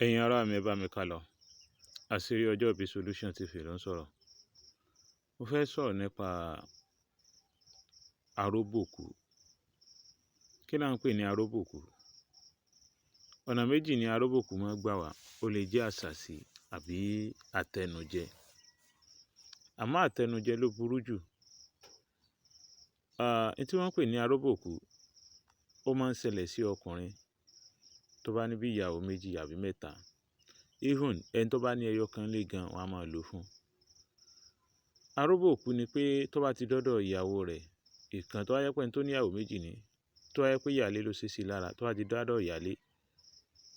Ẹ̀yin ará mi, ẹ bá mi ká lọ. Àṣírí ọjọ́ ìbí Solution TV ló ń sọ̀rọ̀. Mo fẹ́ sọ̀rọ̀ nípa Aroboku. Kí là ń pè ní Aroboku? Ọ̀nà méjì ni Aroboku máa gbà wá. Ó lè jẹ́ àṣàsí àbí àtẹnujẹ. Àmọ́ àtẹnujẹ ló burú jù. Tí wọ́n pè ní Aroboku, ó máa ń ṣẹlẹ̀ sí ọkùnrin tó bá ní bí ìyàwó méjì àbí mẹ́ta. Even ẹni tó bá ní ẹyọ kan lé gan, wọ́n á máa lò fún. Aroboku ni pé tó bá ti dọ́dọ̀ ìyàwó rẹ̀, ìkan tó wáyé pé ẹni tó ní ìyàwó méjì ni, tó wáyé pé ìyálé ló ṣe sí lára, tó bá ti dọ́dọ̀ ìyálé,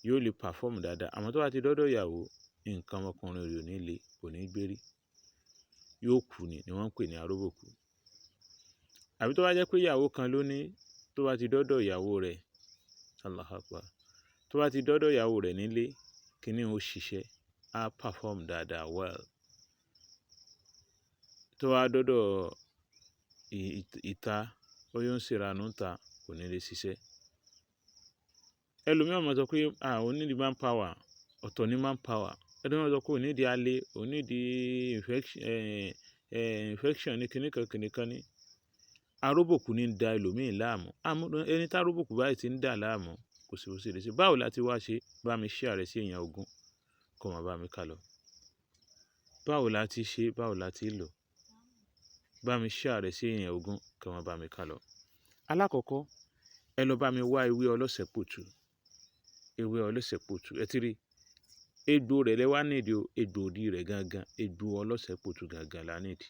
yóò lè perform dáadáa. Àmọ́ tó bá ti dọ́dọ̀ ìyàwó, nǹkan ọmọkùnrin rẹ̀ ò ní le, kò ní gbérí. Yóò kú ni wọ́n ń pè ní Aroboku. Àbí tó bá jẹ́ pé ìyàwó kan ló ní, tó bá ti dọ́dọ̀ ìyàwó rẹ̀, Allahu Akbar, tó bá ti dọ́dọ̀ ìyàwó rẹ̀ nílé, kíní ó ṣiṣẹ́, á perform dáadáa well. Tó bá dọ́dọ̀ ìta, ó yóò ń ṣèrànú ta, kò ní lè ṣiṣẹ́. Ẹlòmíràn máa sọ pé ó ní di manpower, ọ̀tọ̀ ní manpower. Ẹlòmíràn sọ pé ó ní di alẹ́, ó ní di infection ní kíníkan ní. Aroboku ní ń da ẹlòmíì láàmú. Ẹni tí Aroboku báyìí ti ń dà láàmú, kò sí bó ṣe lè ṣe. Báwo la ti wá ṣe? Bá mi share rẹ̀ sí èèyàn 10, kó máa bá mi ká lọ. Báwo la ti ṣe? Báwo la ti lò? Bá mi share rẹ̀ sí èèyàn 10, kó máa bá mi ká lọ. Alákọ̀ọ́kọ́, ẹ lọ bá mi wá ewé ọlọ́sẹ̀pòtù. Ewé ọlọ́sẹ̀pòtù, ẹ ti rí. Egbò rẹ̀ lẹ wá nídìí o, egbò òdì rẹ̀ gangan, egbò ọlọ́sẹ̀pòtù gangan la nídìí.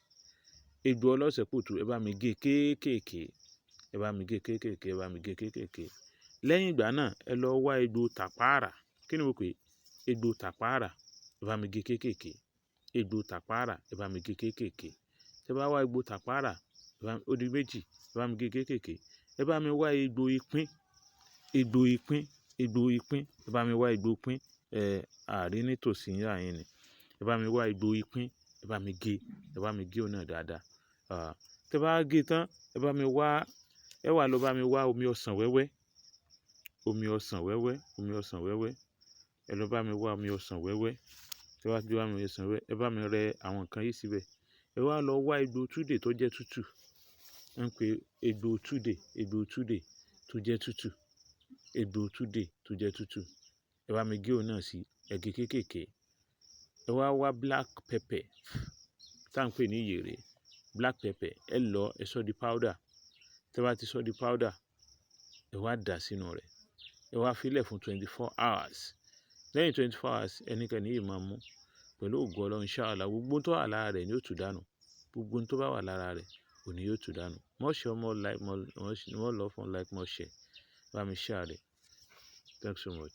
Egbò ọlọ́sẹ̀pòtù, ẹ bá mi gé kéékèèké. Ẹ bá mi gé kéékèèké, ẹ bá mi gé kéékèèké. Lẹ́yìn ìgbà náà, ẹ lọ wá egbò tàpárà. Kí ni mo pè é? Egbò tàpárà, ẹ bá mi gé kéékèèké. Egbò tàpárà, ẹ bá mi gé kéékèèké. Tẹ bá wá egbò tàpárà, ó di méjì, ẹ bá mi gé kéékèèké. Ẹ bá mi wá egbò ìpín. Egbò ìpín, egbò ìpín, ẹ bá mi wá egbò ìpín. Àárín nítòsí yín ni. Ẹ bá mi wá egbò ìpín, ẹ bá mi gé, ẹ bá mi gé òun náà dáadáa. Tẹ bá gé tán, ẹ wá lọ bá mi wá omi ọsàn wẹ́wẹ́. Omi ọsàn wẹ́wẹ́, omi ọsàn wẹ́wẹ́. Ẹ lọ bá mi wá omi ọsàn wẹ́wẹ́. Tẹ bá ti wá omi ọsàn wẹ́wẹ́, ẹ bá mi rẹ àwọn nǹkan yìí síbẹ̀. Ẹ wá lọ wá egbò túdè tó jẹ́ tútù. Wọ́n ń pe egbò túdè tó jẹ́ tútù. Egbò túdè tó jẹ́ tútù. Ẹ bá mi gé òun náà sí, ẹ gé kéékèèké. Ẹ wá black pepper, tá à ń pè ní ìyèrè. Black pepper, ẹ lọ, ẹ sọ di powder. Tẹ bá ti sọ di powder, ẹ wá dà sínú rẹ̀. Ẹ wá fi lẹ̀ fún 24 hours. Lẹ́yìn 24 hours, ẹnikẹ́ni yìí máa mú. Pẹ̀lú ògo Ọlọ́run, inshallah, gbogbo tó wà lára rẹ̀ ni yóò tú dànù. Gbogbo tó bá wà lára rẹ̀, òní yóò tú dànù. More share, more like, more love, more like, more share. Bá mi share rẹ̀. Thanks so much.